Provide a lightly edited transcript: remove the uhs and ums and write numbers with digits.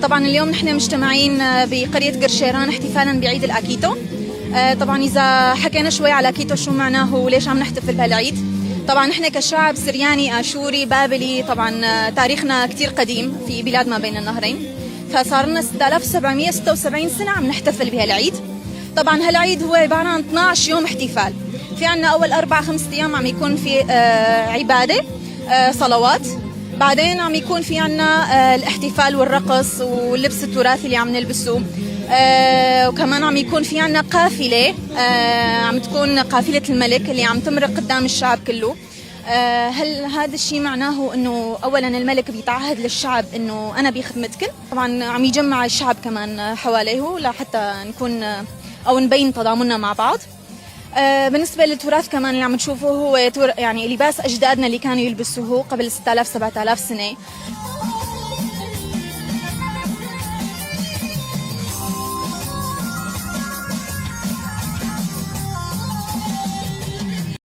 طبعا اليوم نحن مجتمعين بقرية قرشيران احتفالا بعيد الأكيتو. طبعا إذا حكينا شوي على أكيتو شو معناه وليش عم نحتفل بهالعيد، طبعا نحن كشعب سرياني آشوري بابلي طبعا تاريخنا كتير قديم في بلاد ما بين النهرين، فصار لنا 6776 سنة عم نحتفل بهالعيد. طبعا هالعيد هو عبارة عن 12 يوم احتفال. في عنا أول 4-5 أيام عم يكون في عبادة صلوات، بعدين عم يكون في عنا الاحتفال والرقص واللبس التراثي اللي عم نلبسه، وكمان عم يكون في عنا قافلة عم تكون قافلة الملك اللي عم تمرق قدام الشعب كله. هل هذا الشيء معناه انه اولا الملك بيتعهد للشعب انه انا بخدمتكم؟ طبعا عم يجمع الشعب كمان حواليه لحتى نكون او نبين تضامننا مع بعض. بالنسبة للتراث كمان اللي عم تشوفوه هو يعني لباس أجدادنا اللي كانوا يلبسوه قبل 6000-7000 سنة.